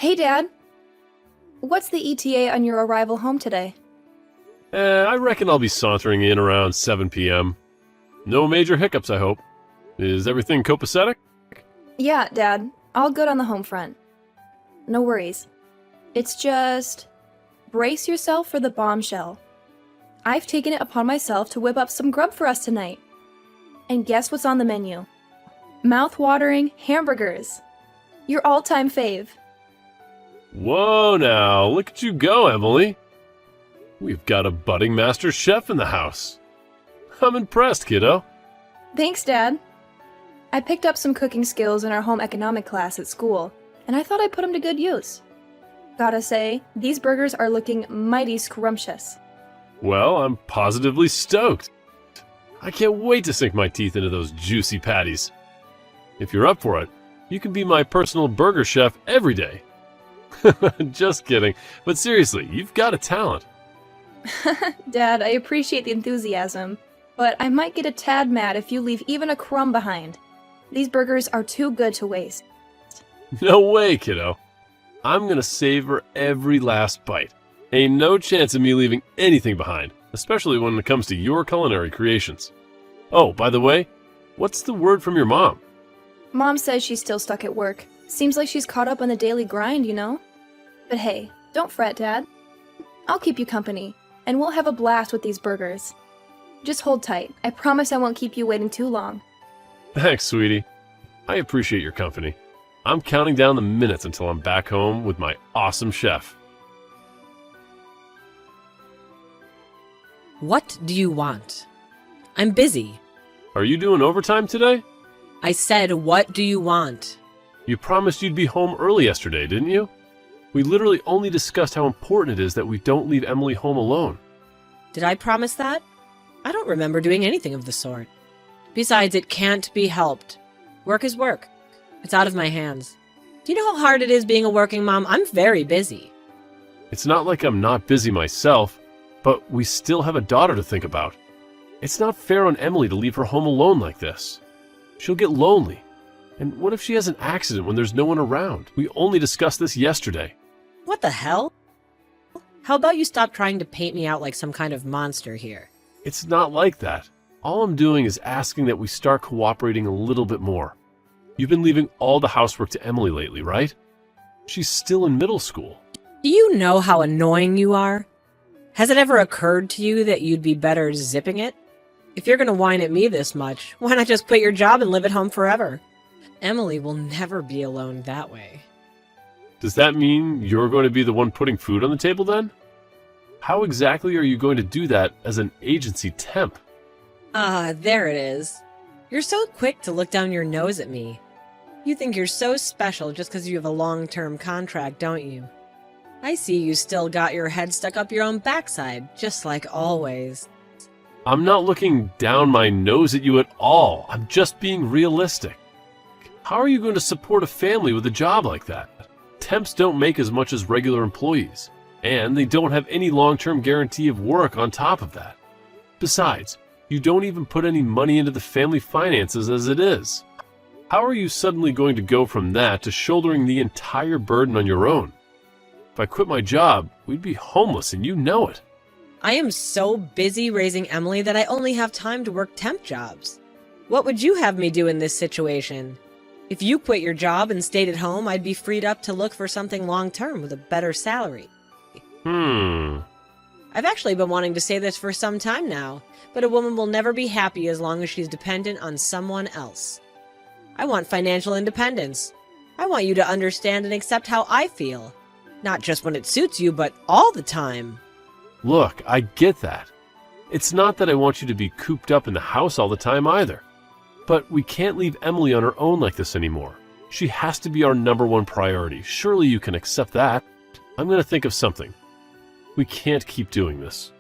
Hey, Dad. What's the ETA on your arrival home today? I reckon I'll be sauntering in around 7 p.m. No major hiccups, I hope. Is everything copacetic? Yeah, Dad. All good on the home front. No worries. It's just... brace yourself for the bombshell. I've taken it upon myself to whip up some grub for us tonight. And guess what's on the menu? Mouth-watering hamburgers. Your all-time fave. Whoa now, look at you go, Emily. We've got a budding master chef in the house. I'm impressed, kiddo. Thanks, Dad. I picked up some cooking skills in our home economic class at school, and I thought I'd put them to good use. Gotta say, these burgers are looking mighty scrumptious. Well, I'm positively stoked. I can't wait to sink my teeth into those juicy patties. If you're up for it, you can be my personal burger chef every day. Just kidding, but seriously, you've got a talent. Dad, I appreciate the enthusiasm, but I might get a tad mad if you leave even a crumb behind. These burgers are too good to waste. No way, kiddo. I'm gonna savor every last bite. Ain't no chance of me leaving anything behind, especially when it comes to your culinary creations. Oh, by the way, what's the word from your mom? Mom says she's still stuck at work. Seems like she's caught up on the daily grind, you know? But hey, don't fret, Dad. I'll keep you company, and we'll have a blast with these burgers. Just hold tight. I promise I won't keep you waiting too long. Thanks, sweetie. I appreciate your company. I'm counting down the minutes until I'm back home with my awesome chef. What do you want? I'm busy. Are you doing overtime today? I said, what do you want? You promised you'd be home early yesterday, didn't you? We literally only discussed how important it is that we don't leave Emily home alone. Did I promise that? I don't remember doing anything of the sort. Besides, it can't be helped. Work is work. It's out of my hands. Do you know how hard it is being a working mom? I'm very busy. It's not like I'm not busy myself, but we still have a daughter to think about. It's not fair on Emily to leave her home alone like this. She'll get lonely. And what if she has an accident when there's no one around? We only discussed this yesterday. What the hell? How about you stop trying to paint me out like some kind of monster here? It's not like that. All I'm doing is asking that we start cooperating a little bit more. You've been leaving all the housework to Emily lately, right? She's still in middle school. Do you know how annoying you are? Has it ever occurred to you that you'd be better zipping it? If you're going to whine at me this much, why not just quit your job and live at home forever? Emily will never be alone that way. Does that mean you're going to be the one putting food on the table then? How exactly are you going to do that as an agency temp? There it is. You're so quick to look down your nose at me. You think you're so special just because you have a long-term contract, don't you? I see you still got your head stuck up your own backside, just like always. I'm not looking down my nose at you at all. I'm just being realistic. How are you going to support a family with a job like that? Temps don't make as much as regular employees, and they don't have any long-term guarantee of work on top of that. Besides, you don't even put any money into the family finances as it is. How are you suddenly going to go from that to shouldering the entire burden on your own? If I quit my job, we'd be homeless and you know it. I am so busy raising Emily that I only have time to work temp jobs. What would you have me do in this situation? If you quit your job and stayed at home, I'd be freed up to look for something long-term with a better salary. I've actually been wanting to say this for some time now, but a woman will never be happy as long as she's dependent on someone else. I want financial independence. I want you to understand and accept how I feel. Not just when it suits you, but all the time. Look, I get that. It's not that I want you to be cooped up in the house all the time either. But we can't leave Emily on her own like this anymore. She has to be our #1 priority. Surely you can accept that. I'm going to think of something. We can't keep doing this.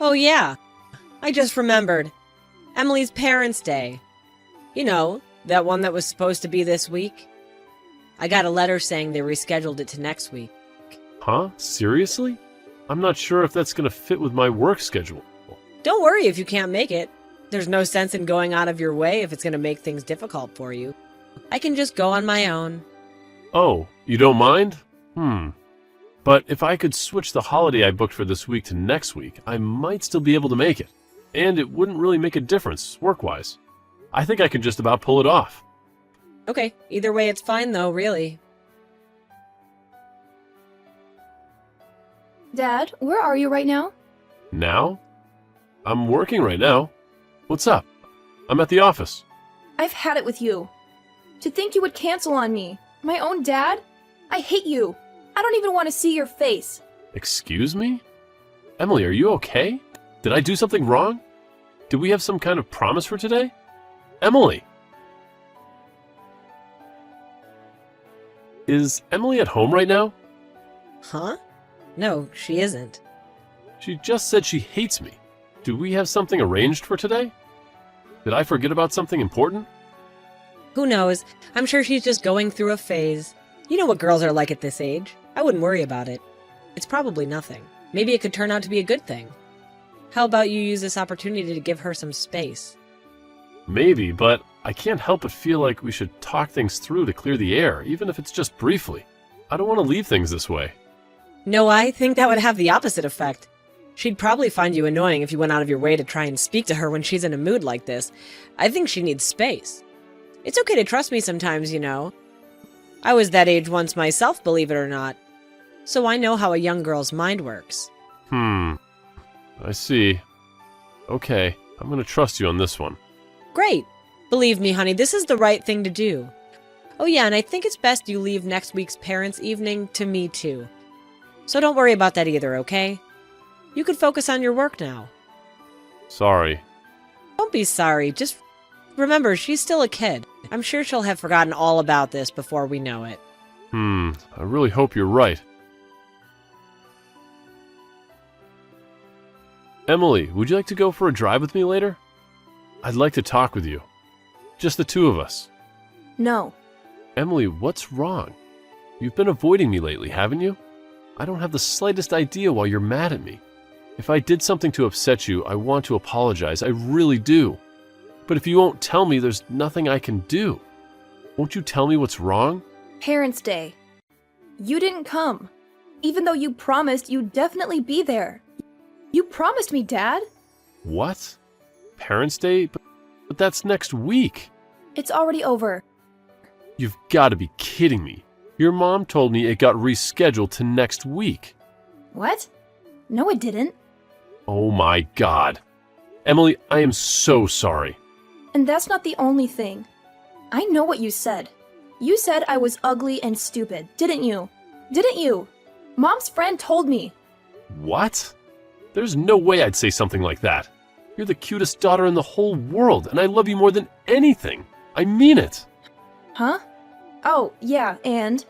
Oh yeah, I just remembered. Emily's Parents' Day. You know, that one that was supposed to be this week. I got a letter saying they rescheduled it to next week. Huh? Seriously? I'm not sure if that's going to fit with my work schedule. Don't worry if you can't make it. There's no sense in going out of your way if it's going to make things difficult for you. I can just go on my own. Oh, you don't mind? But if I could switch the holiday I booked for this week to next week, I might still be able to make it. And it wouldn't really make a difference, work-wise. I think I can just about pull it off. Okay, either way it's fine though, really. Dad, where are you right now? Now? I'm working right now. What's up? I'm at the office. I've had it with you. To think you would cancel on me. My own dad? I hate you. I don't even want to see your face. Excuse me? Emily, are you okay? Did I do something wrong? Did we have some kind of promise for today? Emily! Is Emily at home right now? Huh? No, she isn't. She just said she hates me. Do we have something arranged for today? Did I forget about something important? Who knows? I'm sure she's just going through a phase. You know what girls are like at this age. I wouldn't worry about it. It's probably nothing. Maybe it could turn out to be a good thing. How about you use this opportunity to give her some space? Maybe, but I can't help but feel like we should talk things through to clear the air, even if it's just briefly. I don't want to leave things this way. No, I think that would have the opposite effect. She'd probably find you annoying if you went out of your way to try and speak to her when she's in a mood like this. I think she needs space. It's okay to trust me sometimes, you know. I was that age once myself, believe it or not. So I know how a young girl's mind works. I see. Okay, I'm gonna trust you on this one. Great. Believe me, honey, this is the right thing to do. Oh yeah, and I think it's best you leave next week's parents' evening to me too. So don't worry about that either, okay? You could focus on your work now. Sorry. Don't be sorry, just remember, she's still a kid. I'm sure she'll have forgotten all about this before we know it. I really hope you're right. Emily, would you like to go for a drive with me later? I'd like to talk with you. Just the two of us. No. Emily, what's wrong? You've been avoiding me lately, haven't you? I don't have the slightest idea why you're mad at me. If I did something to upset you, I want to apologize. I really do. But if you won't tell me, there's nothing I can do. Won't you tell me what's wrong? Parents' Day. You didn't come. Even though you promised you'd definitely be there. You promised me, Dad. What? Parents' Day? But that's next week. It's already over. You've got to be kidding me. Your mom told me it got rescheduled to next week. What? No, it didn't. Oh my God. Emily, I am so sorry. And that's not the only thing. I know what you said. You said I was ugly and stupid, didn't you? Didn't you? Mom's friend told me. What? There's no way I'd say something like that. You're the cutest daughter in the whole world, and I love you more than anything. I mean it. Huh? Oh, yeah, and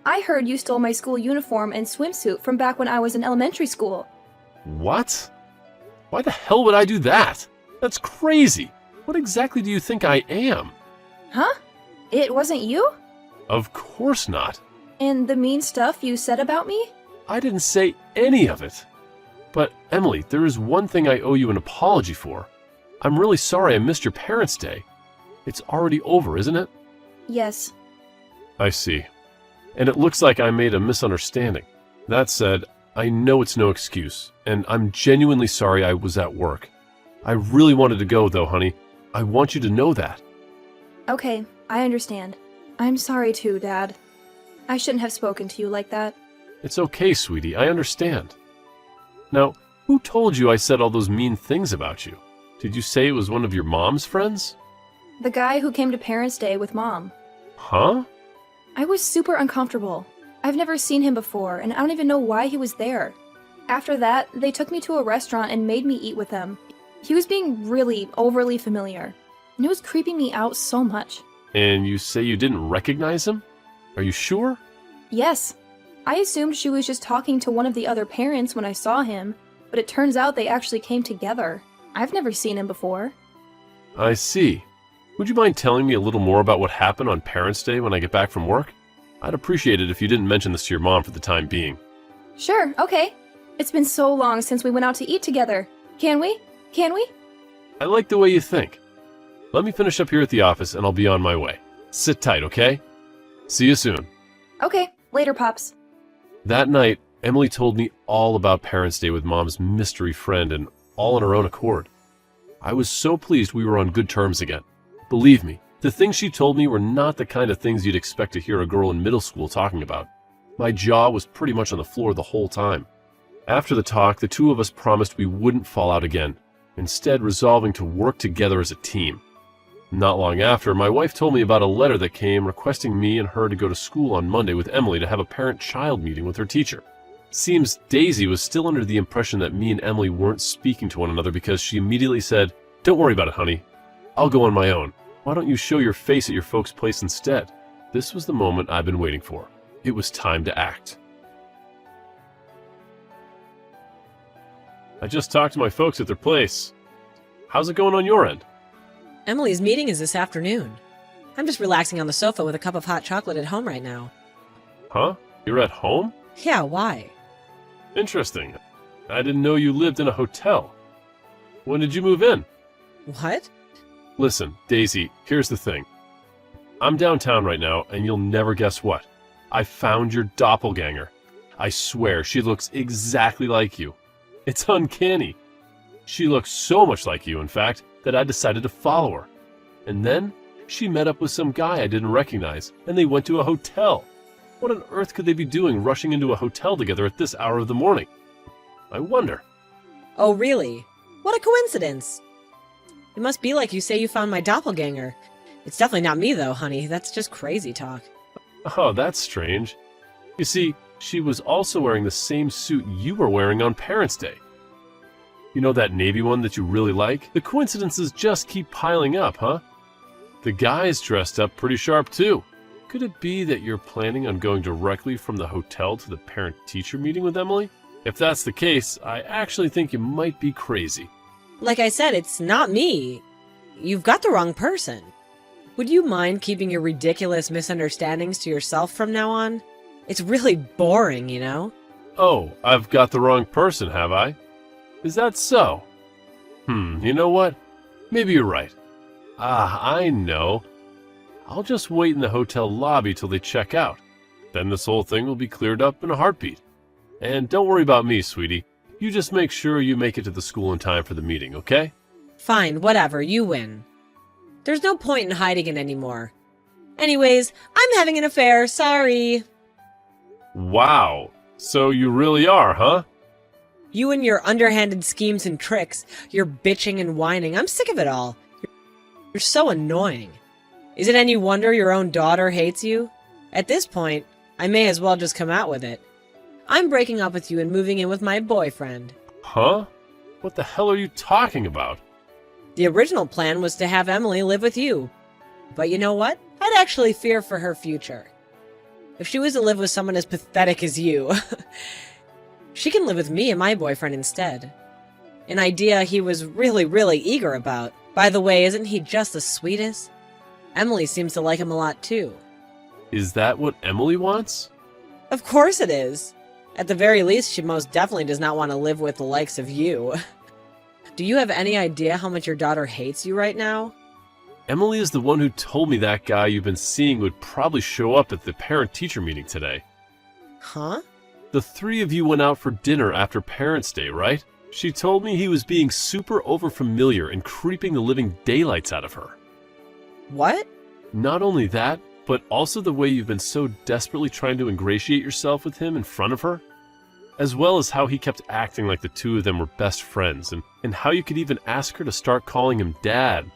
I heard you stole my school uniform and swimsuit from back when I was in elementary school. What? Why the hell would I do that? That's crazy. What exactly do you think I am? Huh? It wasn't you? Of course not. And the mean stuff you said about me? I didn't say any of it. But, Emily, there is one thing I owe you an apology for. I'm really sorry I missed your Parents' Day. It's already over, isn't it? Yes. I see. And it looks like I made a misunderstanding. That said, I know it's no excuse, and I'm genuinely sorry I was at work. I really wanted to go, though, honey. I want you to know that. Okay, I understand. I'm sorry too, Dad. I shouldn't have spoken to you like that. It's okay, sweetie. I understand. Now, who told you I said all those mean things about you? Did you say it was one of your mom's friends? The guy who came to Parents' Day with Mom. Huh? I was super uncomfortable. I've never seen him before, and I don't even know why he was there. After that, they took me to a restaurant and made me eat with them. He was being really overly familiar, and it was creeping me out so much. And you say you didn't recognize him? Are you sure? Yes. I assumed she was just talking to one of the other parents when I saw him, but it turns out they actually came together. I've never seen him before. I see. Would you mind telling me a little more about what happened on Parents' Day when I get back from work? I'd appreciate it if you didn't mention this to your mom for the time being. Sure, okay. It's been so long since we went out to eat together. Can we? Can we? I like the way you think. Let me finish up here at the office and I'll be on my way. Sit tight, okay? See you soon. Okay, later, Pops. That night, Emily told me all about Parents' Day with Mom's mystery friend, and all on her own accord. I was so pleased we were on good terms again. Believe me, the things she told me were not the kind of things you'd expect to hear a girl in middle school talking about. My jaw was pretty much on the floor the whole time. After the talk, the two of us promised we wouldn't fall out again, instead resolving to work together as a team. Not long after, my wife told me about a letter that came requesting me and her to go to school on Monday with Emily to have a parent-child meeting with her teacher. Seems Daisy was still under the impression that me and Emily weren't speaking to one another because she immediately said, "Don't worry about it, honey. I'll go on my own. Why don't you show your face at your folks' place instead?" This was the moment I've been waiting for. It was time to act. I just talked to my folks at their place. How's it going on your end? Emily's meeting is this afternoon. I'm just relaxing on the sofa with a cup of hot chocolate at home right now. Huh? You're at home? Yeah, why? Interesting. I didn't know you lived in a hotel. When did you move in? What? Listen, Daisy, here's the thing. I'm downtown right now, and you'll never guess what. I found your doppelganger. I swear, she looks exactly like you. It's uncanny. She looks so much like you, in fact, that I decided to follow her. And then, she met up with some guy I didn't recognize, and they went to a hotel. What on earth could they be doing rushing into a hotel together at this hour of the morning? I wonder. Oh, really? What a coincidence. It must be like you say you found my doppelganger. It's definitely not me, though, honey. That's just crazy talk. Oh, that's strange. You see, she was also wearing the same suit you were wearing on Parents' Day. You know that navy one that you really like? The coincidences just keep piling up, huh? The guy's dressed up pretty sharp, too. Could it be that you're planning on going directly from the hotel to the parent-teacher meeting with Emily? If that's the case, I actually think you might be crazy. Like I said, it's not me. You've got the wrong person. Would you mind keeping your ridiculous misunderstandings to yourself from now on? It's really boring, you know? Oh, I've got the wrong person, have I? Is that so? You know what? Maybe you're right. I know. I'll just wait in the hotel lobby till they check out. Then this whole thing will be cleared up in a heartbeat. And don't worry about me, sweetie. You just make sure you make it to the school in time for the meeting, okay? Fine, whatever, you win. There's no point in hiding it anymore. Anyways, I'm having an affair, sorry. Wow. So you really are, huh? You and your underhanded schemes and tricks, your bitching and whining, I'm sick of it all. You're so annoying. Is it any wonder your own daughter hates you? At this point, I may as well just come out with it. I'm breaking up with you and moving in with my boyfriend. Huh? What the hell are you talking about? The original plan was to have Emily live with you. But you know what? I'd actually fear for her future. If she was to live with someone as pathetic as you, she can live with me and my boyfriend instead. An idea he was really eager about. By the way, isn't he just the sweetest? Emily seems to like him a lot too. Is that what Emily wants? Of course it is. At the very least, she most definitely does not want to live with the likes of you. Do you have any idea how much your daughter hates you right now? Emily is the one who told me that guy you've been seeing would probably show up at the parent-teacher meeting today. Huh? The three of you went out for dinner after Parents' Day, right? She told me he was being super overfamiliar and creeping the living daylights out of her. What? Not only that, but also the way you've been so desperately trying to ingratiate yourself with him in front of her, as well as how he kept acting like the two of them were best friends, and how you could even ask her to start calling him Dad,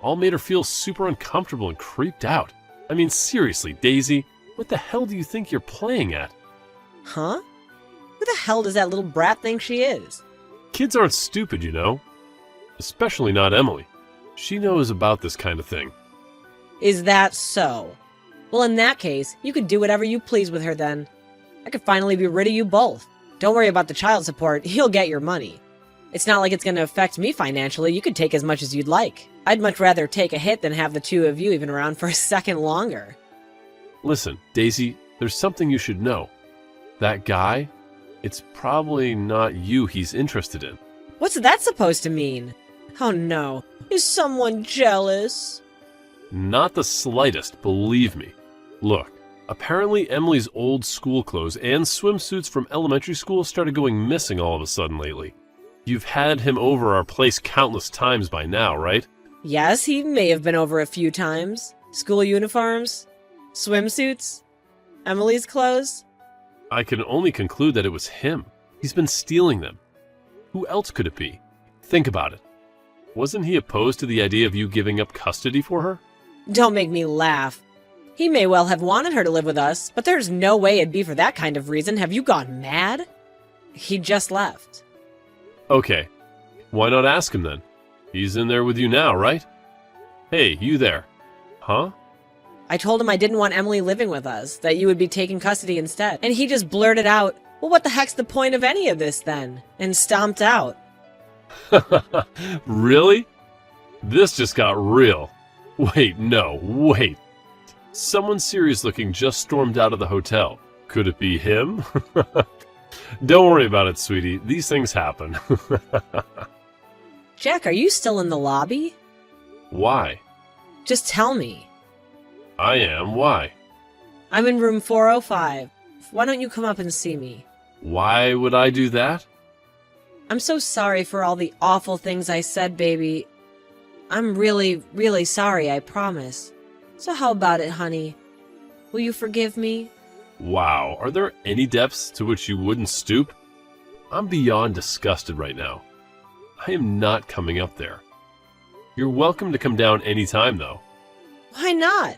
all made her feel super uncomfortable and creeped out. I mean, seriously, Daisy, what the hell do you think you're playing at? Huh? Who the hell does that little brat think she is? Kids aren't stupid, you know. Especially not Emily. She knows about this kind of thing. Is that so? Well, in that case, you could do whatever you please with her then. I could finally be rid of you both. Don't worry about the child support, you'll get your money. It's not like it's going to affect me financially, you could take as much as you'd like. I'd much rather take a hit than have the two of you even around for a second longer. Listen, Daisy, there's something you should know. That guy, it's probably not you he's interested in. What's that supposed to mean? Oh no, is someone jealous? Not the slightest, believe me. Look, Apparently, Emily's old school clothes and swimsuits from elementary school started going missing all of a sudden lately. You've had him over our place countless times by now, right? Yes, he may have been over a few times. School uniforms, swimsuits, Emily's clothes. I can only conclude that it was him. He's been stealing them. Who else could it be? Think about it. Wasn't he opposed to the idea of you giving up custody for her? Don't make me laugh. He may well have wanted her to live with us, but there's no way it'd be for that kind of reason. Have you gone mad? He just left. Okay, why not ask him then? He's in there with you now, right? Hey, you there. Huh? I told him I didn't want Emily living with us, that you would be taking custody instead. And he just blurted out, well, what the heck's the point of any of this then? And stomped out. Really? This just got real. Wait. Someone serious looking just stormed out of the hotel. Could it be him? Don't worry about it, sweetie. These things happen. Jack, are you still in the lobby? Why? Just tell me. I am. Why? I'm in room 405. Why don't you come up and see me? Why would I do that? I'm so sorry for all the awful things I said, baby. I'm really, really sorry, I promise. So how about it, honey? Will you forgive me? Wow, are there any depths to which you wouldn't stoop? I'm beyond disgusted right now. I am not coming up there. You're welcome to come down anytime, though. Why not?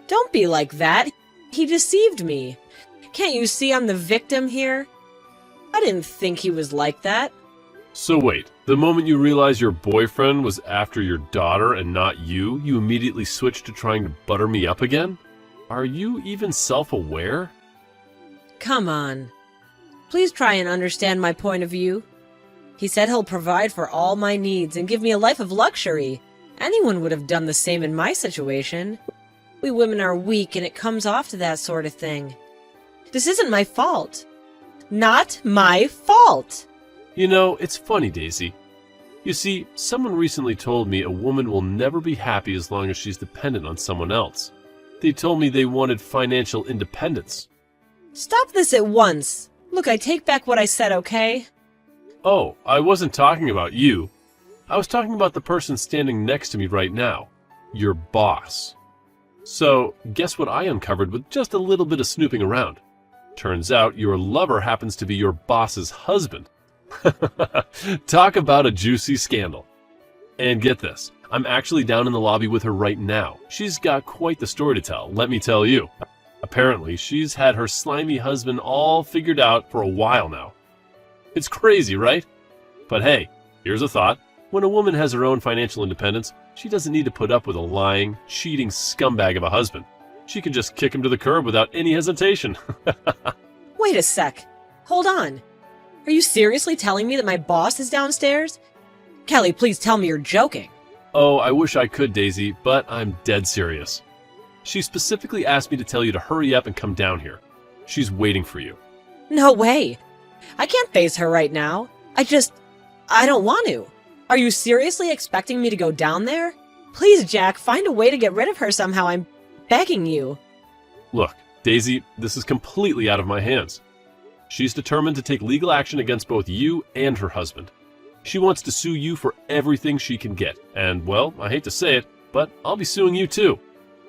Don't be like that. He deceived me. Can't you see I'm the victim here? I didn't think he was like that. So wait, the moment you realized your boyfriend was after your daughter and not you, you immediately switched to trying to butter me up again? Are you even self-aware? Come on. Please try and understand my point of view. He said he'll provide for all my needs and give me a life of luxury. Anyone would have done the same in my situation. We women are weak and it comes off to that sort of thing. This isn't my fault. Not my fault! You know, it's funny, Daisy. You see, someone recently told me a woman will never be happy as long as she's dependent on someone else. They told me they wanted financial independence. Stop this at once. Look, I take back what I said, okay? Oh, I wasn't talking about you. I was talking about the person standing next to me right now. Your boss. So, guess what I uncovered with just a little bit of snooping around? Turns out your lover happens to be your boss's husband. Talk about a juicy scandal. And get this, I'm actually down in the lobby with her right now. She's got quite the story to tell, let me tell you. Apparently, she's had her slimy husband all figured out for a while now. It's crazy, right? But hey, here's a thought. When a woman has her own financial independence, she doesn't need to put up with a lying, cheating scumbag of a husband. She can just kick him to the curb without any hesitation. Wait a sec. Hold on. Are you seriously telling me that my boss is downstairs? Kelly, please tell me you're joking. Oh, I wish I could, Daisy, but I'm dead serious. She specifically asked me to tell you to hurry up and come down here. She's waiting for you. No way. I can't face her right now. I don't want to. Are you seriously expecting me to go down there? Please, Jack, find a way to get rid of her somehow. I'm begging you. Look, Daisy, this is completely out of my hands. She's determined to take legal action against both you and her husband. She wants to sue you for everything she can get. And, well, I hate to say it, but I'll be suing you too.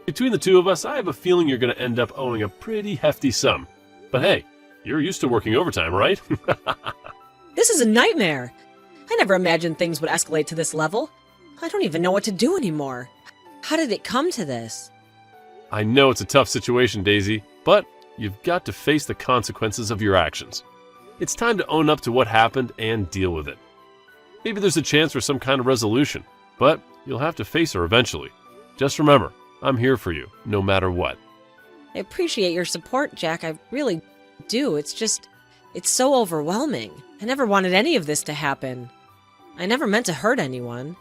Between the two of us, I have a feeling you're going to end up owing a pretty hefty sum. But hey, you're used to working overtime, right? This is a nightmare. I never imagined things would escalate to this level. I don't even know what to do anymore. How did it come to this? I know it's a tough situation, Daisy, but you've got to face the consequences of your actions. It's time to own up to what happened and deal with it. Maybe there's a chance for some kind of resolution, but you'll have to face her eventually. Just remember, I'm here for you, no matter what. I appreciate your support, Jack. I really do. It's so overwhelming. I never wanted any of this to happen. I never meant to hurt anyone.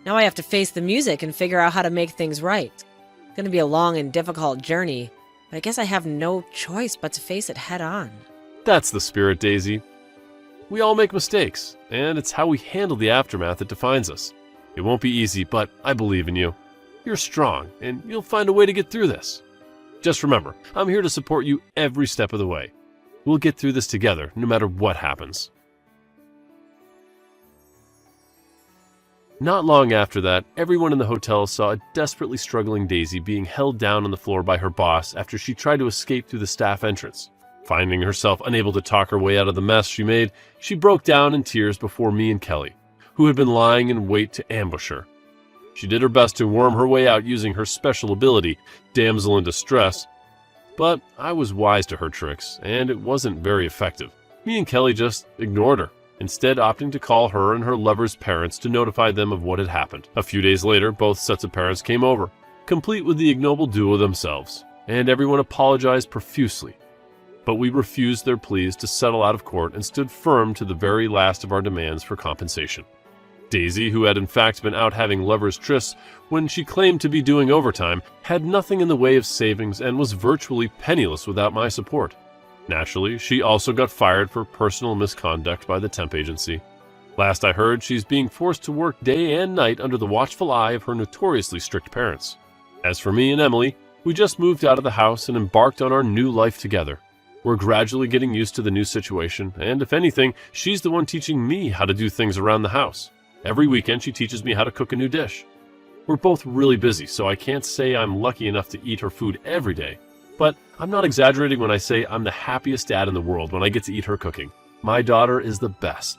Now I have to face the music and figure out how to make things right. It's going to be a long and difficult journey, but I guess I have no choice but to face it head on. That's the spirit, Daisy. We all make mistakes, and it's how we handle the aftermath that defines us. It won't be easy, but I believe in you. You're strong, and you'll find a way to get through this. Just remember, I'm here to support you every step of the way. We'll get through this together, no matter what happens. Not long after that, everyone in the hotel saw a desperately struggling Daisy being held down on the floor by her boss after she tried to escape through the staff entrance. Finding herself unable to talk her way out of the mess she made, she broke down in tears before me and Kelly, who had been lying in wait to ambush her. She did her best to worm her way out using her special ability, Damsel in Distress, but I was wise to her tricks, and it wasn't very effective. Me and Kelly just ignored her, instead opting to call her and her lover's parents to notify them of what had happened. A few days later, both sets of parents came over, complete with the ignoble duo themselves, and everyone apologized profusely. But we refused their pleas to settle out of court and stood firm to the very last of our demands for compensation. Daisy, who had in fact been out having lovers' trysts when she claimed to be doing overtime, had nothing in the way of savings and was virtually penniless without my support. Naturally, she also got fired for personal misconduct by the temp agency. Last I heard, she's being forced to work day and night under the watchful eye of her notoriously strict parents. As for me and Emily, we just moved out of the house and embarked on our new life together. We're gradually getting used to the new situation, and if anything, she's the one teaching me how to do things around the house. Every weekend, she teaches me how to cook a new dish. We're both really busy, so I can't say I'm lucky enough to eat her food every day. But I'm not exaggerating when I say I'm the happiest dad in the world when I get to eat her cooking. My daughter is the best.